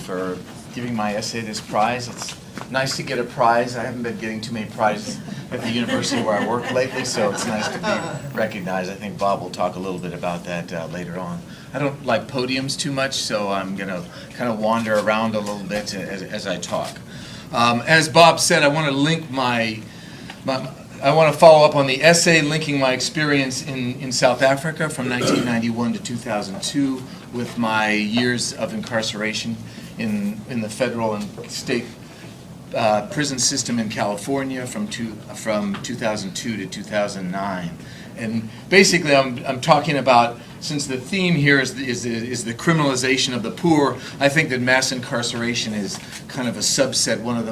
for giving my essay this prize. It's nice to get a prize. I haven't been getting too many prizes at the university where I work lately, so it's nice to be recognized. I think Bob will talk a little bit about that later on. I don't like podiums too much, so I'm going to kind of wander around a little bit as I talk. As Bob said, I want to link I want to follow up on the essay linking my experience in South Africa from 1991 to 2002 with my years of incarceration in the federal and state prison system in California from 2002 to 2009. And basically I'm talking about, since the theme here is the criminalization of the poor, I think that mass incarceration is kind of a subset, one of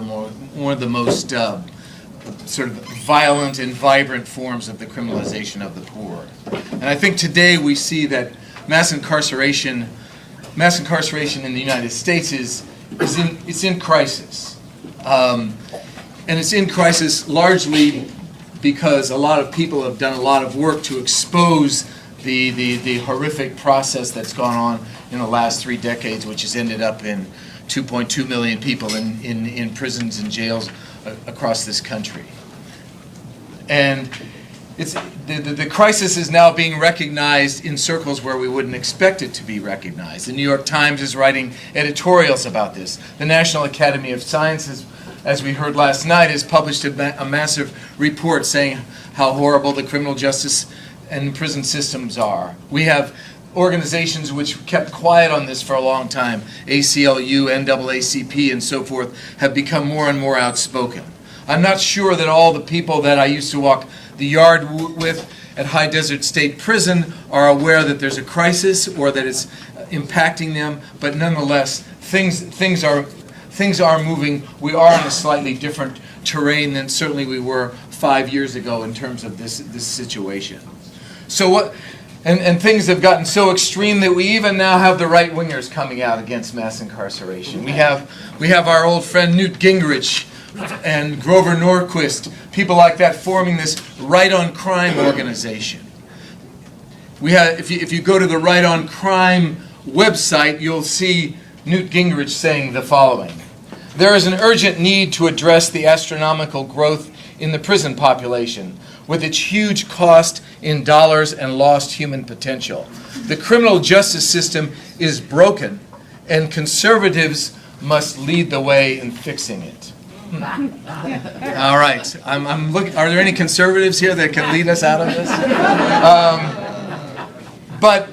the most sort of violent and vibrant forms of the criminalization of the poor. And I think today we see that mass incarceration in the United States is in crisis. And it's in crisis largely because a lot of people have done a lot of work to expose the horrific process that's gone on in the last 3 decades, which has ended up in 2.2 million people in prisons and jails across this country. And the crisis is now being recognized in circles where we wouldn't expect it to be recognized. The New York Times is writing editorials about this. The National Academy of Sciences, as we heard last night, has published a massive report saying how horrible the criminal justice and prison systems are. We have organizations which kept quiet on this for a long time, ACLU, NAACP, and so forth, have become more and more outspoken. I'm not sure that all the people that I used to walk the yard with at High Desert State Prison are aware that there's a crisis or that it's impacting them, but nonetheless, things are moving. We are in a slightly different terrain than certainly we were 5 years ago in terms of this situation. So what? And things have gotten so extreme that we even now have the right-wingers coming out against mass incarceration. We have our old friend Newt Gingrich and Grover Norquist, people like that forming this Right on Crime organization. If you go to the Right on Crime website, you'll see Newt Gingrich saying the following: "There is an urgent need to address the astronomical growth in the prison population, with its huge cost in dollars and lost human potential. The criminal justice system is broken, and conservatives must lead the way in fixing it." All right, I'm looking. Are there any conservatives here that can lead us out of this? But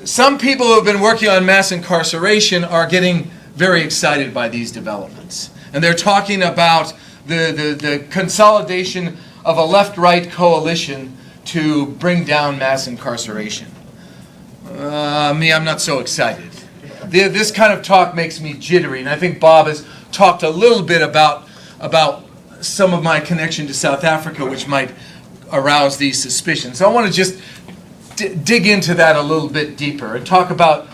some people who have been working on mass incarceration are getting very excited by these developments, and they're talking about the consolidation of a left-right coalition to bring down mass incarceration. I'm not so excited. This kind of talk makes me jittery, and I think Bob has talked a little bit about some of my connection to South Africa, which might arouse these suspicions. So I want to just dig into that a little bit deeper and talk about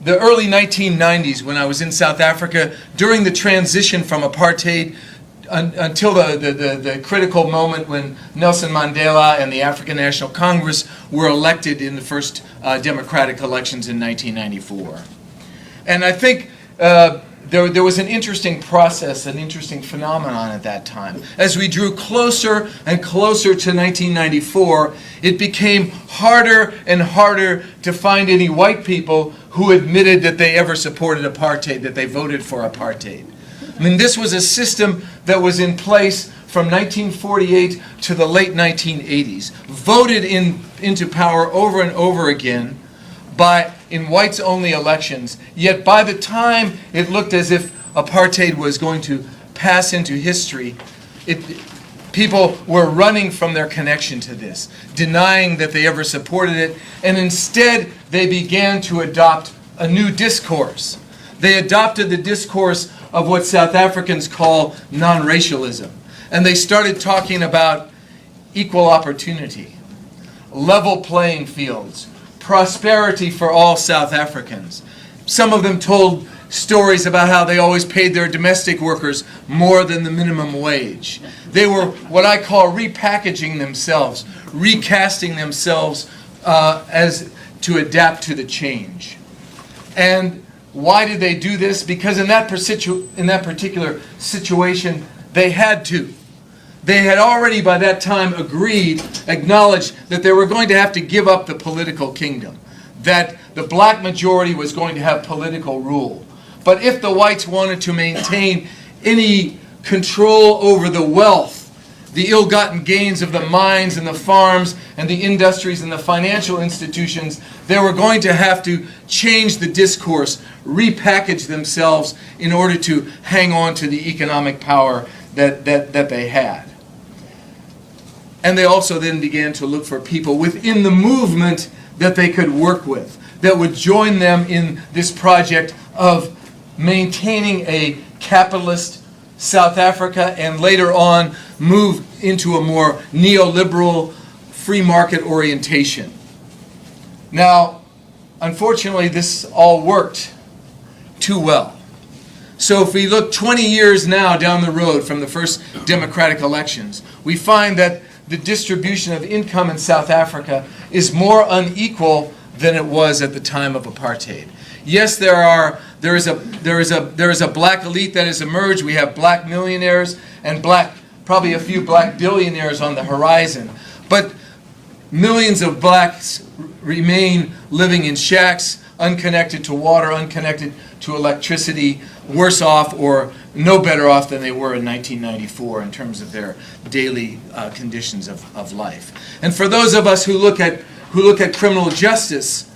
the early 1990s when I was in South Africa during the transition from apartheid until the critical moment when Nelson Mandela and the African National Congress were elected in the first democratic elections in 1994. And I think there was an interesting process, an interesting phenomenon at that time. As we drew closer and closer to 1994, it became harder and harder to find any white people who admitted that they ever supported apartheid, that they voted for apartheid. I mean, this was a system that was in place from 1948 to the late 1980s, voted into power over and over again in whites-only elections. Yet by the time it looked as if apartheid was going to pass into history, people were running from their connection to this, denying that they ever supported it, and instead they began to adopt a new discourse. They adopted the discourse of what South Africans call non-racialism. And they started talking about equal opportunity, level playing fields, prosperity for all South Africans. Some of them told stories about how they always paid their domestic workers more than the minimum wage. They were what I call repackaging themselves, recasting themselves as to adapt to the change. And Why did they do this? Because in that particular situation, they had to. They had already by that time acknowledged that they were going to have to give up the political kingdom, that the black majority was going to have political rule. But if the whites wanted to maintain any control over the wealth, the ill-gotten gains of the mines and the farms and the industries and the financial institutions, they were going to have to change the discourse, repackage themselves in order to hang on to the economic power that they had. And they also then began to look for people within the movement that they could work with, that would join them in this project of maintaining a capitalist South Africa and later on move into a more neoliberal free market orientation. Now, unfortunately, this all worked too well. So if we look 20 years now down the road from the first democratic elections, we find that the distribution of income in South Africa is more unequal than it was at the time of apartheid. Yes, there is a black elite that has emerged. We have black millionaires and probably a few black billionaires on the horizon. But millions of blacks remain living in shacks, unconnected to water, unconnected to electricity, worse off or no better off than they were in 1994 in terms of their daily conditions of life. And for those of us who look at criminal justice,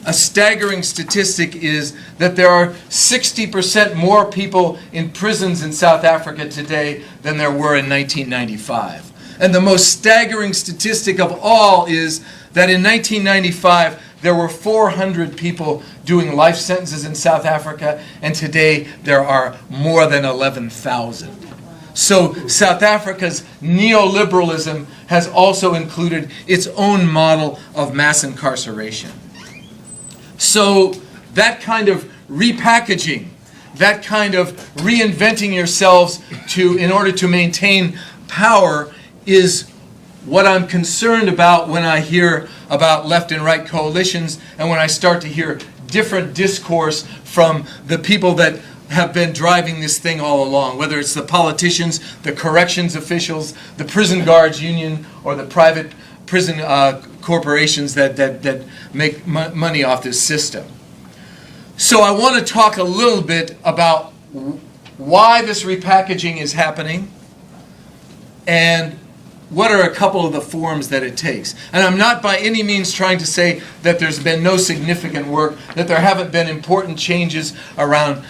a staggering statistic is that there are 60% more people in prisons in South Africa today than there were in 1995. And the most staggering statistic of all is that in 1995, there were 400 people doing life sentences in South Africa, and today there are more than 11,000. So South Africa's neoliberalism has also included its own model of mass incarceration. So that kind of repackaging, that kind of reinventing yourselves in order to maintain power is what I'm concerned about when I hear about left and right coalitions and when I start to hear different discourse from the people that have been driving this thing all along, whether it's the politicians, the corrections officials, the prison guards union, or the private prison corporations that make money off this system. So I want to talk a little bit about why this repackaging is happening and what are a couple of the forms that it takes. And I'm not by any means trying to say that there's been no significant work, that there haven't been important changes around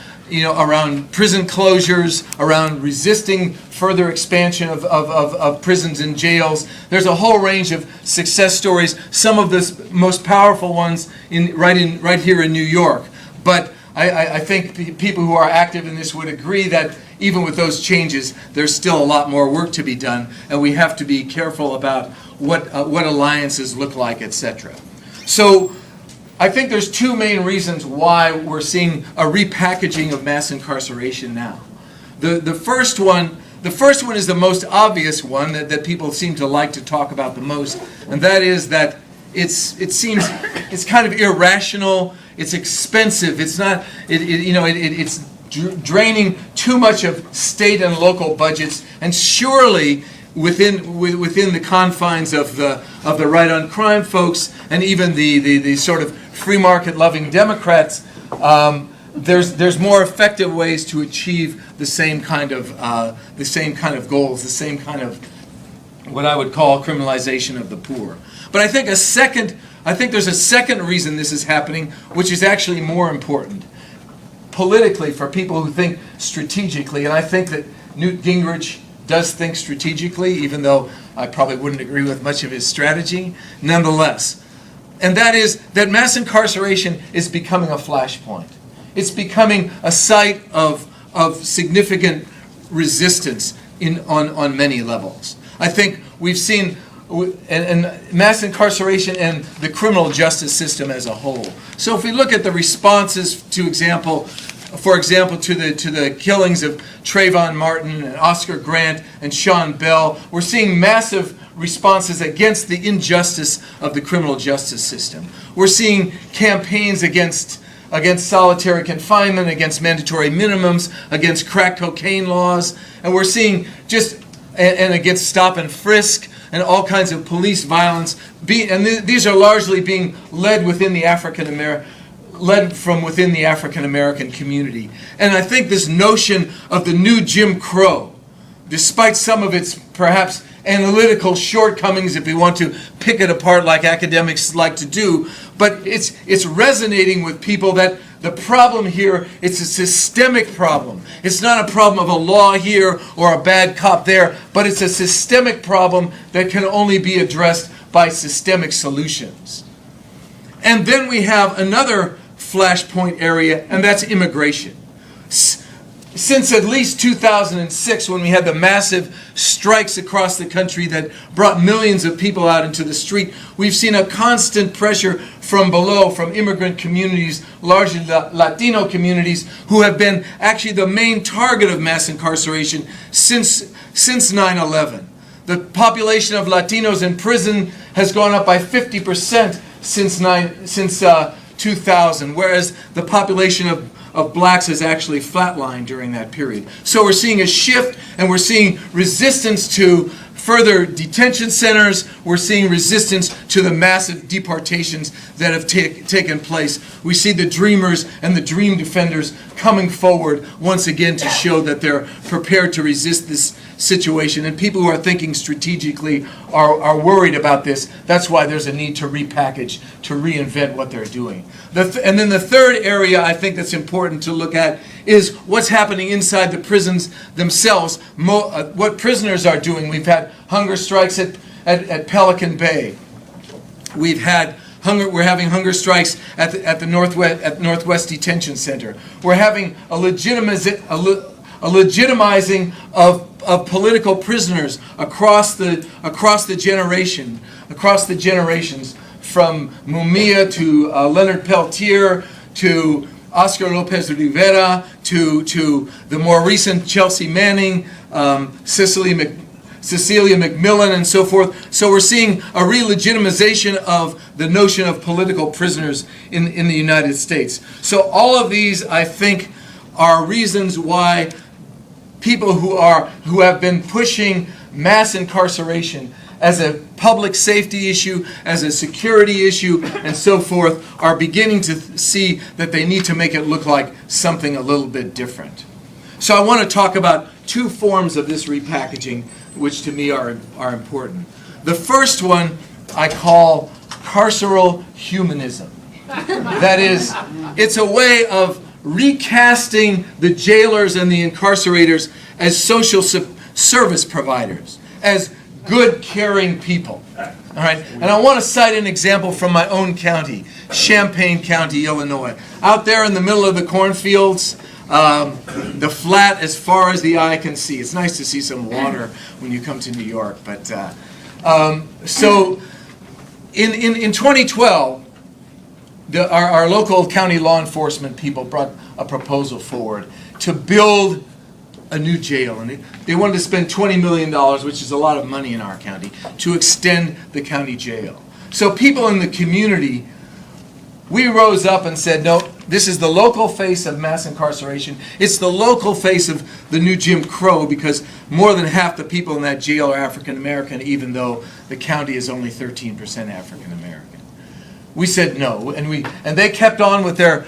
prison closures, around resisting further expansion of prisons and jails. There's a whole range of success stories, some of the most powerful ones right here in New York. But I think people who are active in this would agree that even with those changes, there's still a lot more work to be done, and we have to be careful about what alliances look like, etc. So I think there's two main reasons why we're seeing a repackaging of mass incarceration now. The first one is the most obvious one that people seem to like to talk about the most, and that is that it's kind of irrational. It's expensive. It's not. It's draining too much of state and local budgets, and surely within the confines of the right on crime folks and even the sort of free market loving Democrats, there's more effective ways to achieve the same kind of goals, the same kind of what I would call criminalization of the poor. But I think there's a second reason this is happening, which is actually more important politically for people who think strategically, and I think that Newt Gingrich does think strategically, even though I probably wouldn't agree with much of his strategy, nonetheless. And that is that mass incarceration is becoming a flashpoint. It's becoming a site of significant resistance on many levels. I think we've seen and mass incarceration and the criminal justice system as a whole. So if we look at the responses for example, to the killings of Trayvon Martin and Oscar Grant and Sean Bell, we're seeing massive responses against the injustice of the criminal justice system. We're seeing campaigns against against solitary confinement, against mandatory minimums, against crack cocaine laws, and we're seeing and against stop and frisk and all kinds of police violence. These are largely being led from within the African American community. And I think this notion of the new Jim Crow, despite some of its perhaps analytical shortcomings, if we want to pick it apart like academics like to do, but it's resonating with people that the problem here, it's a systemic problem. It's not a problem of a law here or a bad cop there, but it's a systemic problem that can only be addressed by systemic solutions. And then we have another flashpoint area, and that's immigration. Since at least 2006, when we had the massive strikes across the country that brought millions of people out into the street, we've seen a constant pressure from below, from immigrant communities, largely Latino communities, who have been actually the main target of mass incarceration since 9/11. The population of Latinos in prison has gone up by 50% since 2000, whereas the population of blacks has actually flatlined during that period. So we're seeing a shift, and we're seeing resistance to further detention centers. We're seeing resistance to the massive deportations that have taken place. We see the dreamers and the dream defenders coming forward once again to show that they're prepared to resist this situation. And people who are thinking strategically are worried about this. That's why there's a need to repackage, to reinvent what they're doing. And then the third area I think that's important to look at is what's happening inside the prisons themselves, what prisoners are doing. We've had hunger strikes at Pelican Bay. We're having hunger strikes at the Northwest Detention Center. We're having a legitimizing of political prisoners across the generations, from Mumia to Leonard Peltier to Oscar Lopez Rivera to the more recent Chelsea Manning, Cecilia McMillan, and so forth. So we're seeing a re-legitimization of the notion of political prisoners in the United States. So all of these, I think, are reasons why people who have been pushing mass incarceration as a public safety issue, as a security issue, and so forth, are beginning to see that they need to make it look like something a little bit different. So I want to talk about two forms of this repackaging, which to me are important. The first one I call carceral humanism. That is, it's a way of recasting the jailers and the incarcerators as social service providers, as good, caring people. All right? And I want to cite an example from my own county, Champaign County, Illinois. Out there in the middle of the cornfields, the flat as far as the eye can see. It's nice to see some water when you come to New York. But so in 2012, our local county law enforcement people brought a proposal forward to build a new jail, and they wanted to spend $20 million, which is a lot of money in our county, to extend the county jail. So people in the community, we rose up and said, no, this is the local face of mass incarceration. It's the local face of the new Jim Crow, because more than half the people in that jail are African American, even though the county is only 13% African American. We said no, and they kept on with their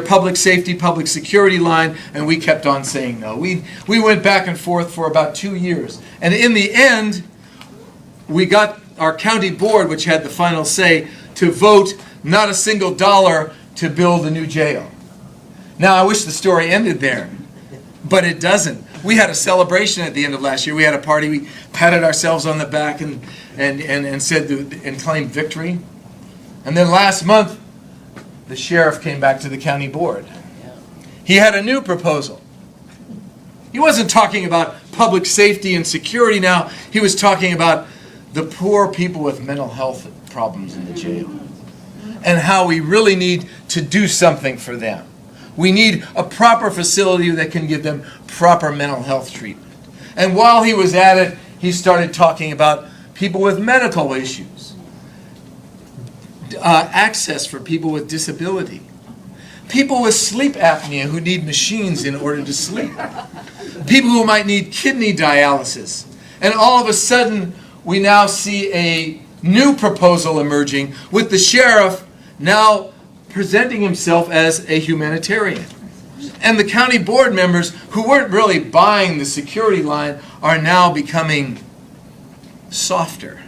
public safety, public security line, and we kept on saying no. We went back and forth for about 2 years, and in the end, we got our county board, which had the final say, to vote not a single dollar to build a new jail. Now, I wish the story ended there, but it doesn't. We had a celebration at the end of last year. We had a party. We patted ourselves on the back and claimed victory. And then last month, the sheriff came back to the county board. He had a new proposal. He wasn't talking about public safety and security now. He was talking about the poor people with mental health problems in the jail, and how we really need to do something for them. We need a proper facility that can give them proper mental health treatment. And while he was at it, he started talking about people with medical issues, access for people with disability. people with sleep apnea who need machines in order to sleep, people who might need kidney dialysis. And all of a sudden, we now see a new proposal emerging with the sheriff now presenting himself as a humanitarian. And the county board members who weren't really buying the security line are now becoming softer.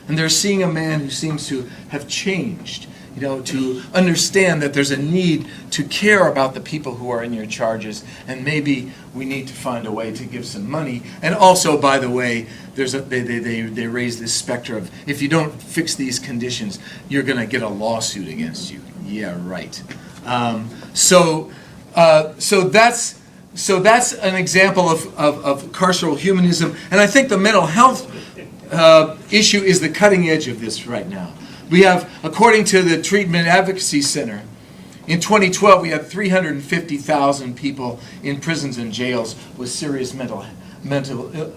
And they're seeing a man who seems to have changed, to understand that there's a need to care about the people who are in your charges, and maybe we need to find a way to give some money. And also, by the way, they raise this specter of, if you don't fix these conditions, you're going to get a lawsuit against you. Yeah, right. So that's an example of carceral humanism, and I think the mental health issue is the cutting edge of this right now. We have, according to the Treatment Advocacy Center, in 2012 we had 350,000 people in prisons and jails with serious mental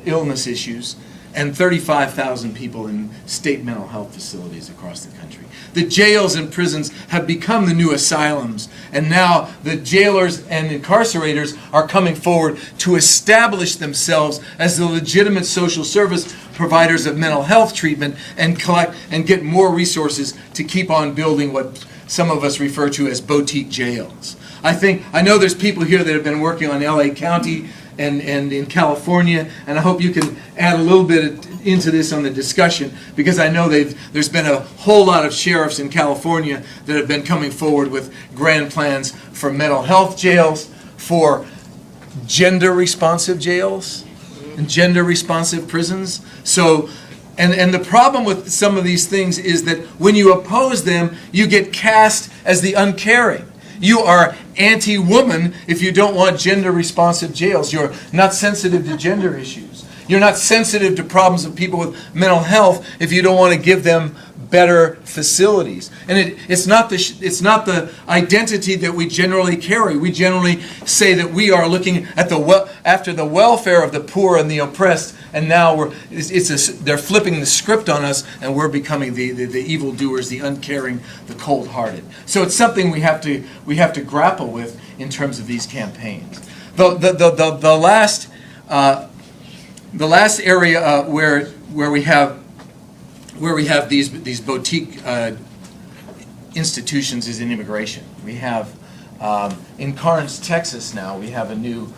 illness issues, and 35,000 people in state mental health facilities across the country. The jails and prisons have become the new asylums, and now the jailers and incarcerators are coming forward to establish themselves as the legitimate social service providers of mental health treatment and collect and get more resources to keep on building what some of us refer to as boutique jails. I know there's people here that have been working on LA County and in California, and I hope you can add a little bit into this on the discussion, because I know there's been a whole lot of sheriffs in California that have been coming forward with grand plans for mental health jails, for gender-responsive jails, and gender-responsive prisons. So, and the problem with some of these things is that when you oppose them, you get cast as the uncaring. You are anti-woman if you don't want gender-responsive jails. You're not sensitive to gender issues. You're not sensitive to problems of people with mental health if you don't want to give them better facilities. And it's not the identity that we generally carry. We generally say that we are looking at after the welfare of the poor and the oppressed, and now they're flipping the script on us, and we're becoming the evildoers, the uncaring, the cold-hearted. So it's something we have to grapple with in terms of these campaigns. The last area where we have these boutique institutions is in immigration. We have in Karnes, Texas now, we have a new,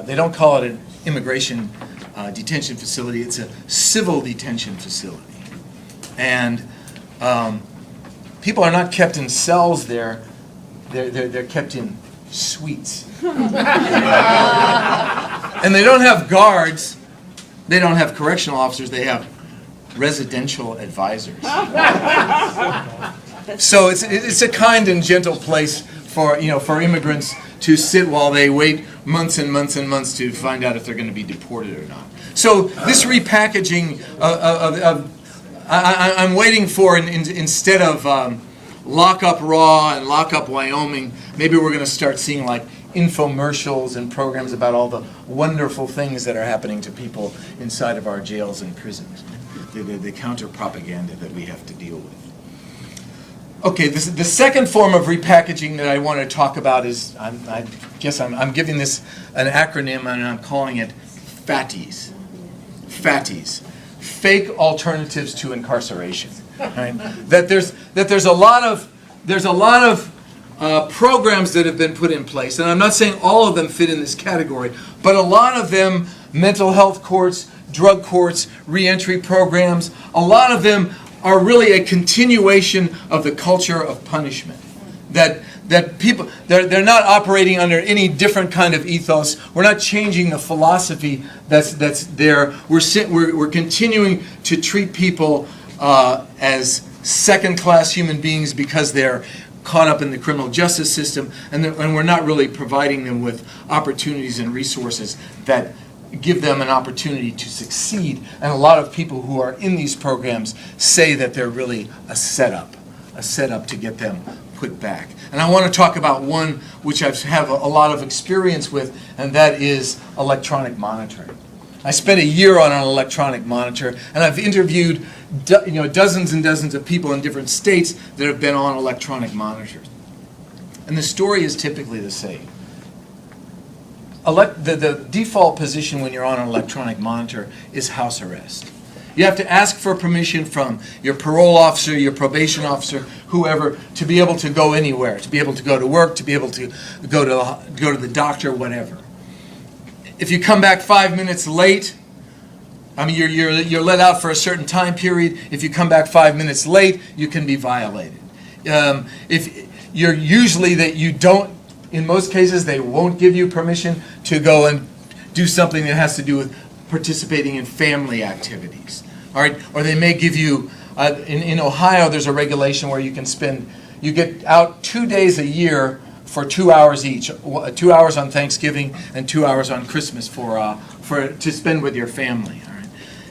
they don't call it an immigration detention facility, it's a civil detention facility. And people are not kept in cells there, they're kept in suites. And they don't have guards, they don't have correctional officers, they have residential advisors. So it's a kind and gentle place for immigrants to sit while they wait months and months and months to find out if they're going to be deported or not. So this repackaging I'm waiting for, instead of Lock Up Raw and Lock Up Wyoming, maybe we're going to start seeing like infomercials and programs about all the wonderful things that are happening to people inside of our jails and prisons. The counter-propaganda that we have to deal with. Okay, the second form of repackaging that I want to talk about is, I guess I'm giving this an acronym, and I'm calling it FATIs. FATIs. Fake alternatives to incarceration. Right? That there's a lot of programs that have been put in place, and I'm not saying all of them fit in this category, but a lot of them, mental health courts, drug courts, reentry programs, a lot of them are really a continuation of the culture of punishment. That people, they're not operating under any different kind of ethos. We're not changing the philosophy that's there. We're continuing to treat people as second-class human beings because they're caught up in the criminal justice system, and we're not really providing them with opportunities and resources that give them an opportunity to succeed. And a lot of people who are in these programs say that they're really a setup to get them put back. And I want to talk about one which I have a lot of experience with, and that is electronic monitoring. I spent a year on an electronic monitor, and I've interviewed dozens and dozens of people in different states that have been on electronic monitors. And the story is typically the same. The default position when you're on an electronic monitor is house arrest. You have to ask for permission from your parole officer, your probation officer, whoever, to be able to go anywhere, to be able to go to work, to be able to go to the doctor, whatever. If you come back 5 minutes late, I mean, you're let out for a certain time period. If you come back 5 minutes late, you can be violated. If you're usually that you don't, in most cases, they won't give you permission to go and do something that has to do with participating in family activities. All right, or they may give you, in Ohio, there's a regulation where you get out 2 days a year for 2 hours each, 2 hours on Thanksgiving and 2 hours on Christmas to spend with your family. All right,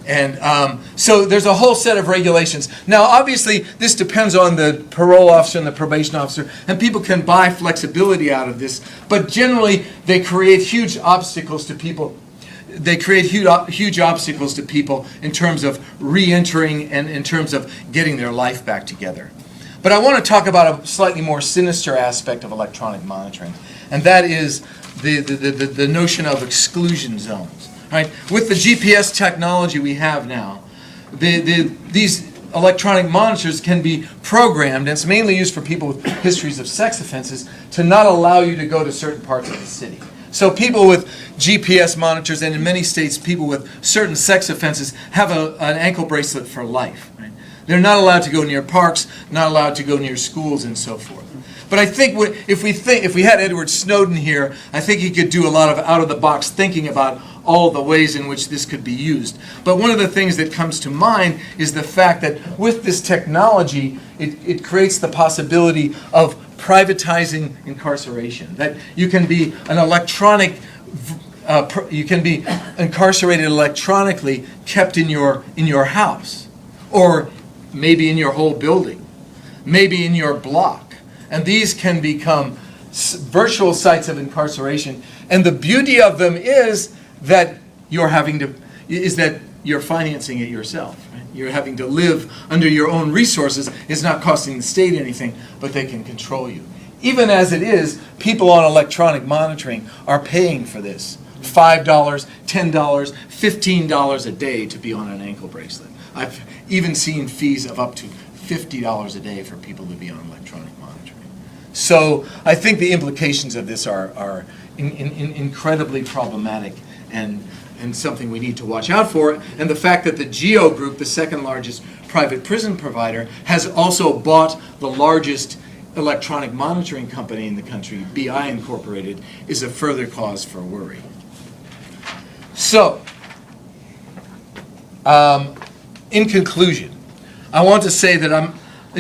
and so there's a whole set of regulations. Now, obviously, this depends on the parole officer and the probation officer, and people can buy flexibility out of this, but generally, they create huge obstacles to people. They create huge obstacles to people in terms of re-entering and in terms of getting their life back together. But I want to talk about a slightly more sinister aspect of electronic monitoring, and that is the notion of exclusion zones. Right? With the GPS technology we have now, these electronic monitors can be programmed, and it's mainly used for people with histories of sex offenses, to not allow you to go to certain parts of the city. So people with GPS monitors, and in many states people with certain sex offenses, have an ankle bracelet for life. Right? They're not allowed to go near parks, not allowed to go near schools, and so forth. But I think if we had Edward Snowden here, I think he could do a lot of out-of-the-box thinking about all the ways in which this could be used. But one of the things that comes to mind is the fact that with this technology, it creates the possibility of privatizing incarceration. That you can be you can be incarcerated electronically, kept in your house, or maybe in your whole building, maybe in your block, and these can become virtual sites of incarceration. And the beauty of them is that you're financing it yourself. Right? You're having to live under your own resources. It's not costing the state anything, but they can control you. Even as it is, people on electronic monitoring are paying for this. $5, $10, $15 a day to be on an ankle bracelet. I've even seen fees of up to $50 a day for people to be on electronic monitoring. So I think the implications of this are incredibly problematic and something we need to watch out for. And the fact that the GEO Group, the second largest private prison provider, has also bought the largest electronic monitoring company in the country, BI Incorporated, is a further cause for worry. So, in conclusion, I want to say that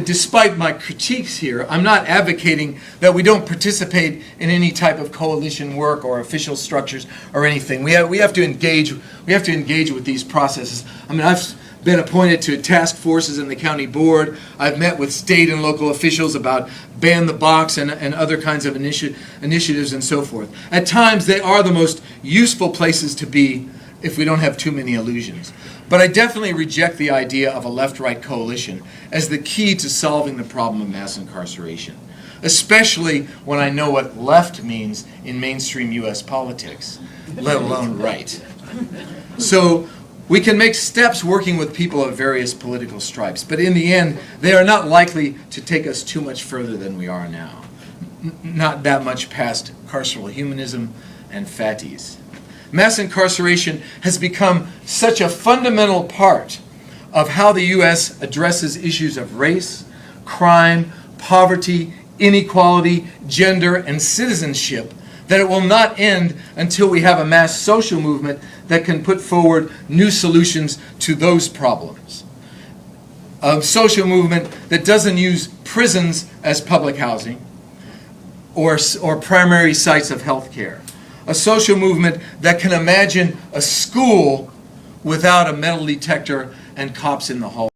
despite my critiques here, I'm not advocating that we don't participate in any type of coalition work or official structures or anything. We have to engage with these processes. I mean, I've been appointed to task forces in the county board. I've met with state and local officials about ban the box and other kinds of initiatives and so forth. At times, they are the most useful places to be if we don't have too many illusions. But I definitely reject the idea of a left-right coalition as the key to solving the problem of mass incarceration, especially when I know what left means in mainstream U.S. politics, let alone right. So we can make steps working with people of various political stripes, but in the end, they are not likely to take us too much further than we are now. Not that much past carceral humanism and fatties. Mass incarceration has become such a fundamental part of how the U.S. addresses issues of race, crime, poverty, inequality, gender, and citizenship that it will not end until we have a mass social movement that can put forward new solutions to those problems. A social movement that doesn't use prisons as public housing or primary sites of health care. A social movement that can imagine a school without a metal detector and cops in the hall.